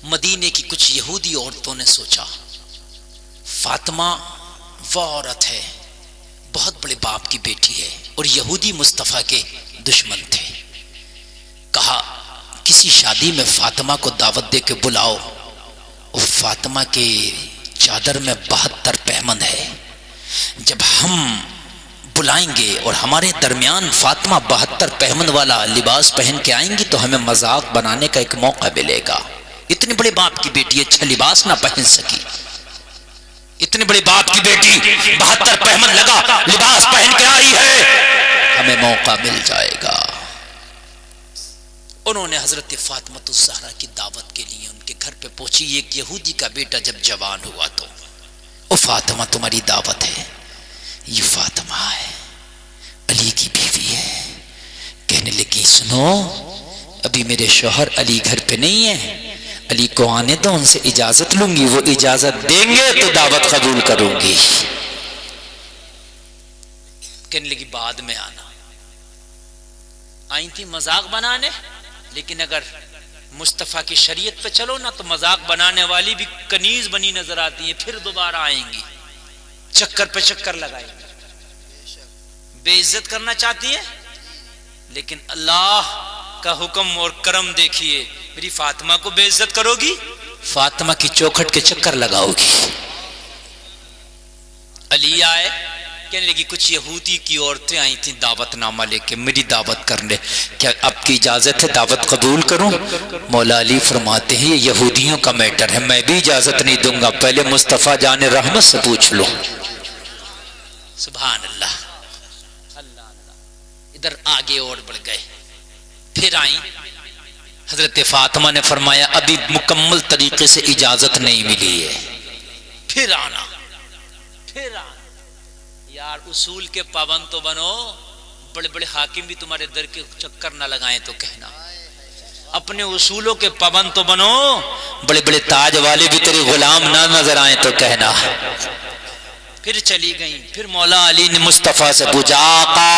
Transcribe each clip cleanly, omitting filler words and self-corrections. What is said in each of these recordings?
مدینے کی کچھ یہودی عورتوں نے سوچا فاطمہ وہ عورت ہے، بہت بڑے باپ کی بیٹی ہے، اور یہودی مصطفیٰ کے دشمن تھے۔ کہا کسی شادی میں فاطمہ کو دعوت دے کے بلاؤ، اور فاطمہ کے چادر میں 72 پہمند ہے، جب ہم بلائیں گے اور ہمارے درمیان فاطمہ 72 پہمند والا لباس پہن کے آئیں گی تو ہمیں مذاق بنانے کا ایک موقع ملے گا۔ اتنے بڑے باپ کی بیٹی اچھا لباس نہ پہن سکی، اتنے بڑے باپ کی بیٹی 72 پہمند لگا لباس پہن کے آئی ہے، ہمیں موقع مل جائے گا۔ انہوں نے حضرت فاطمہ الزہرا کی دعوت کے لیے ان کے گھر پہ پہنچی۔ ایک یہودی کا بیٹا جب جوان ہوا تو او فاطمہ تمہاری دعوت ہے۔ یہ فاطمہ ہے، علی کی بیوی ہے۔ کہنے لگی سنو، ابھی میرے شوہر علی گھر پہ نہیں ہے، علی کو آنے دو، ان سے اجازت لوں گی، وہ اجازت دیں گے تو دعوت قبول کروں گی۔ کہنے لگی بعد میں آنا۔ آئی تھی مذاق بنانے، لیکن اگر مصطفیٰ کی شریعت پہ چلو نا تو مذاق بنانے والی بھی کنیز بنی نظر آتی ہیں، پھر دوبارہ آئیں گی، چکر پہ چکر لگائیں گی۔ بے عزت کرنا چاہتی ہے، لیکن اللہ کا حکم اور کرم دیکھیے، میری فاطمہ کو بے عزت کرو گی، فاطمہ کی چوکھٹ کے چکر لگاؤ گی۔ علی آئے، کہنے لگی کچھ یہودی کی عورتیں آئی تھیں دعوت نامہ لے کے میری دعوت کرنے، کیا آپ کی اجازت ہے دعوت قبول کروں؟ مولا علی فرماتے ہیں یہ یہودیوں کا میٹر ہے، میں بھی اجازت نہیں دوں گا، پہلے مصطفیٰ جان رحمت سے پوچھ لو۔ سبحان اللہ، ادھر آگے اور بڑھ گئے، پھر آئیں۔ حضرت فاطمہ نے فرمایا ابھی مکمل طریقے سے اجازت نہیں ملی ہے، پھر آنا، پھر آنا۔ یار اصول کے پابند تو بنو، بڑے بڑے حاکم بھی تمہارے در کے چکر نہ لگائیں تو کہنا، اپنے اصولوں کے پابند تو بنو، بڑے بڑے تاج والے بھی تیرے غلام نہ نظر آئیں تو کہنا۔ پھر چلی گئیں، پھر مولا علی نے مصطفیٰ سے پوچھا آقا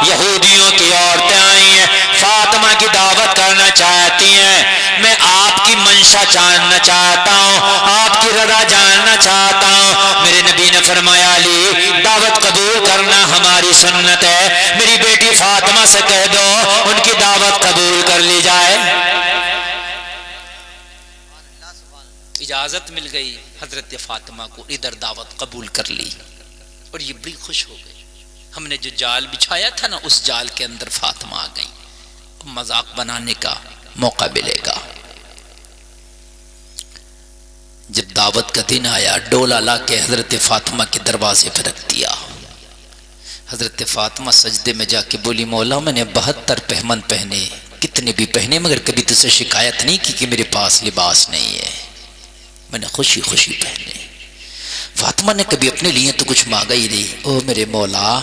یہودیوں کی عورتیں آئی ہیں، فاطمہ کی دعوت کرنا چاہتی ہیں، میں آپ کی منشا جاننا چاہتا ہوں، آپ کی رضا جاننا چاہتا ہوں۔ میرے نبی نے فرمایا علی دعوت قبول کرنا ہماری سنت ہے، میری بیٹی فاطمہ سے کہہ دو ان کی دعوت قبول کر لی جائے۔ اجازت مل گئی حضرت فاطمہ کو، ادھر دعوت قبول کر لی، اور یہ بڑی خوش ہو گئی۔ ہم نے جو جال بچھایا تھا نا اس جال کے اندر فاطمہ آ گئی، مذاق بنانے کا موقع ملے گا۔ جب دعوت کا دن آیا ڈولا لا کے حضرت فاطمہ کے دروازے پہ رکھ دیا۔ حضرت فاطمہ سجدے میں جا کے بولی مولا میں نے 72 پہمند پہنے، کتنے بھی پہنے، مگر کبھی تجھ سے شکایت نہیں کی کہ میرے پاس لباس نہیں ہے، میں نے خوشی خوشی پہنے۔ فاطمہ نے کبھی اپنے لیے تو کچھ مانگا ہی نہیں۔ او میرے مولا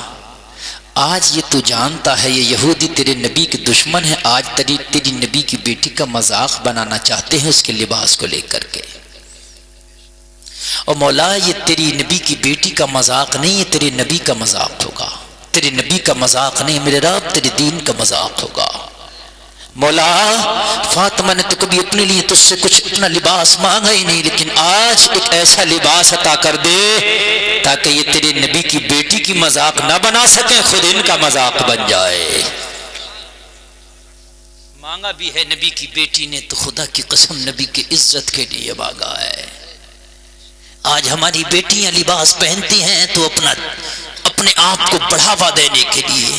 آج یہ تو جانتا ہے یہ یہودی تیرے نبی کے دشمن ہے، آج تیری نبی کی بیٹی کا مذاق بنانا چاہتے ہیں اس کے لباس کو لے کر کے، اور مولا یہ تیری نبی کی بیٹی کا مذاق نہیں ہے، تیرے نبی کا مذاق ہوگا، تیرے نبی کا مذاق نہیں میرے رب تیرے دین کا مذاق ہوگا۔ مولا فاطمہ نے تو کبھی اپنے لیے تجھ سے کچھ اتنا لباس مانگا ہی نہیں، لیکن آج ایک ایسا لباس عطا کر دے تاکہ یہ تیرے نبی کی بیٹی کی مذاق نہ بنا سکیں، خود ان کا مذاق بن جائے۔ مانگا بھی ہے نبی کی بیٹی نے تو خدا کی قسم نبی کی عزت کے لیے مانگا ہے۔ آج ہماری بیٹیاں لباس پہنتی ہیں تو اپنے آپ کو بڑھاوا دینے کے لیے،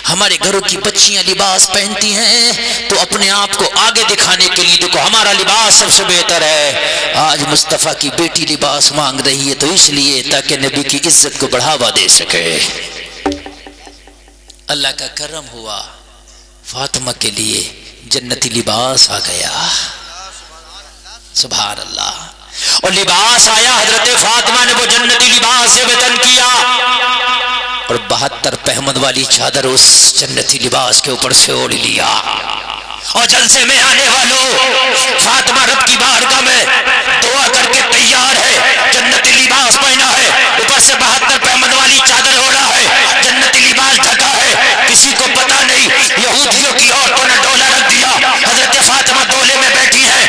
ہمارے گھروں کی بچیاں لباس پہنتی ہیں تو اپنے آپ کو آگے دکھانے کے لیے دیکھو ہمارا لباس سب سے بہتر ہے۔ آج مصطفیٰ کی بیٹی لباس مانگ رہی ہے تو اس لیے تاکہ نبی کی عزت کو بڑھاوا دے سکے۔ اللہ کا کرم ہوا، فاطمہ کے لیے جنتی لباس آ گیا، سبحان اللہ، اور لباس آیا، حضرت فاطمہ نے وہ جنتی لباس جب تن کیا اور 72 پہمند والی چادر اس جنتی لباس کے اوپر سے اوڑھ لیا۔ اور جلسے میں آنے والوں، فاطمہ رب کی بارگاہ میں دعا کر کے تیار ہے، جنتی لباس پہنا ہے، اوپر سے 72 پہمند والی چادر اوڑھا ہے، جنتی لباس ڈھکا ہے، کسی کو پتا نہیں۔ یہودیوں کی عورتوں نے ڈولا رکھ دیا، حضرت فاطمہ ڈولے میں بیٹھی ہے،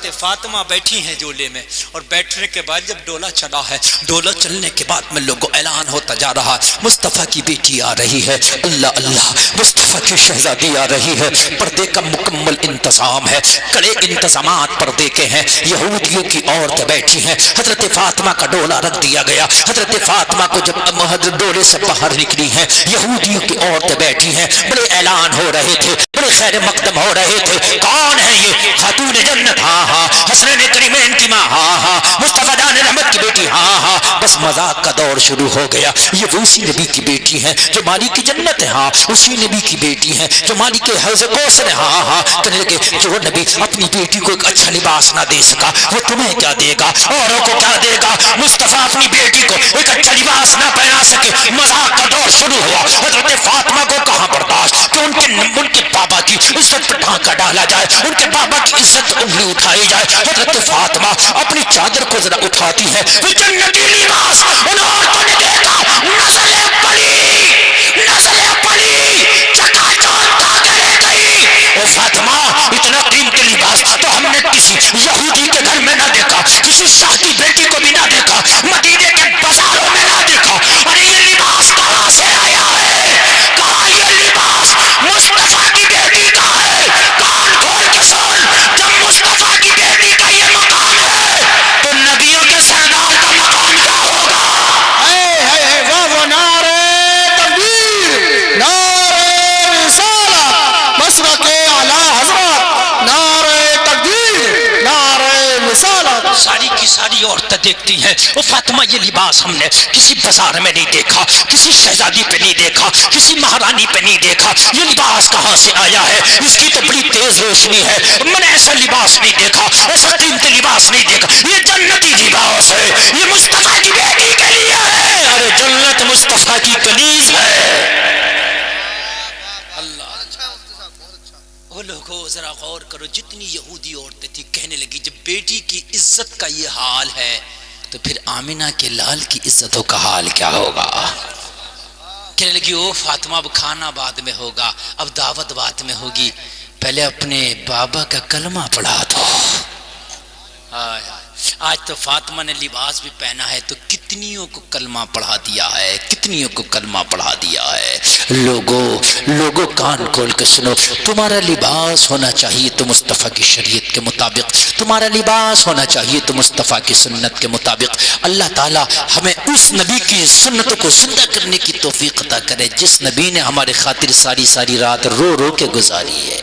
حضرت فاطمہ بیٹھی ہیں جولے میں، اور بیٹھنے کے بعد جب ڈولا چلا ہے، ڈولا چلنے کے بعد میں لوگوں اعلان ہوتا جا رہا، مصطفیٰ کی بیٹی آ رہی ہے، اللہ اللہ، مصطفیٰ کی شہزادی آ رہی ہے، پردے کا مکمل انتظام ہے، کڑے انتظامات پردے کے ہیں، یہودیوں کی عورتیں بیٹھی ہیں، حضرت فاطمہ کا ڈولا رکھ دیا گیا، حضرت فاطمہ کو جب حضرت ڈولے سے باہر نکلی ہیں، یہودیوں کی عورتیں بیٹھی ہیں، بڑے اعلان ہو رہے تھے، بڑے خیر مقدم ہو رہے تھے، کون ہے یہ خاتون جنت؟ ہاں ہاں، حسنین کریمین کی ماں، ہاں ہاں، مصطفیٰ جان رحمت کی بیٹی، ہاں ہاں، بس مذاق کا دور شروع ہو گیا، یہ وہ اسی نبی کی بیٹی ہے جو مالک کی جنت ہے، ہاں اسی نبی کی بیٹی ہے جو مالک حوض کوثر ہے، ہاں ہاں، کہنے لگے جو نبی اپنی بیٹی کو ایک اچھا لباس نہ دے سکا وہ تمہیں کیا دے گا، اوروں کو کیا دے گا، مصطفیٰ اپنی بیٹی کو ایک اچھا لباس نہ پہنا سکے، مذاق کا دور شروع ہوا، حضرت فاطمہ کو کہاں برداشت کہ ان کے بابا کی عزت پہ ڈھانکا ڈالا جائے، ان کے بابا کی عزت انگلی اٹھائی جائے، حضرت فاطمہ اپنی چادر کو ذرا اٹھاتی ہے، وہ جنتی لباس ان عورتوں نے دیکھا، نسل پلی چکا چوند داغے رہ گئی، اے فاطمہ اتنا قیمتی لباس تو ہم نے کسی یہودی کے گھر میں نہ دیکھا، کسی شاہ کی بیٹی کو بھی نہ دیکھا، مدینے کے بازاروں میں نہ دیکھا، ارے یہ لباس کہاں سے آیا ہے، کہاں یہ لباس مصطفیٰ کی بیٹی کا ہے، کان کھول کے سن، جب مصطفیٰ کی بیٹی کا یہ مقام ہے تو نبیوں کے سردار کا مقام کیا ہوگا؟ وہ نعرہ تکبیر، نعرہ رسالت، مشرق اعلی حضرت، نعرہ تکبیر، نعرہ رسالت۔ ساری کی ساری عورتیں دیکھتی ہیں، وہ فاطمہ یہ لباس ہم نے کسی بازار میں نہیں دیکھا، کسی شہزادی پہ نہیں دیکھا، کسی مہارانی پہ نہیں دیکھا، یہ لباس کہاں سے آیا ہے، اس کی تو بڑی تیز روشنی ہے، میں نے ایسا لباس نہیں دیکھا، ایسا قیمتی لباس نہیں دیکھا، یہ جنتی لباس ہے، یہ مصطفیٰ کی بیٹی کے لیے ہے، ارے جنت مصطفیٰ کی کنیز ہے۔ وہ لوگوں ذرا غور کرو، جتنی یہودی عورتیں تھی کہنے لگی جب بیٹی کی عزت کا یہ حال ہے تو پھر آمنہ کے لال کی عزتوں کا حال کیا ہوگا؟ کہنے لگی او فاطمہ اب کھانا بعد میں ہوگا، اب دعوت بعد میں ہوگی، پہلے اپنے بابا کا کلمہ پڑھا دو۔ آج تو فاطمہ نے لباس بھی پہنا ہے تو کتنیوں کو کلمہ پڑھا دیا ہے، کتنیوں کو کلمہ پڑھا دیا ہے۔ لوگوں کان کھول کے سنو، تمہارا لباس ہونا چاہیے تو مصطفیٰ کی شریعت کے مطابق، تمہارا لباس ہونا چاہیے تو مصطفیٰ کی سنت کے مطابق۔ اللہ تعالی ہمیں اس نبی کی سنتوں کو زندہ کرنے کی توفیق عطا کرے جس نبی نے ہمارے خاطر ساری رات رو رو کے گزاری ہے۔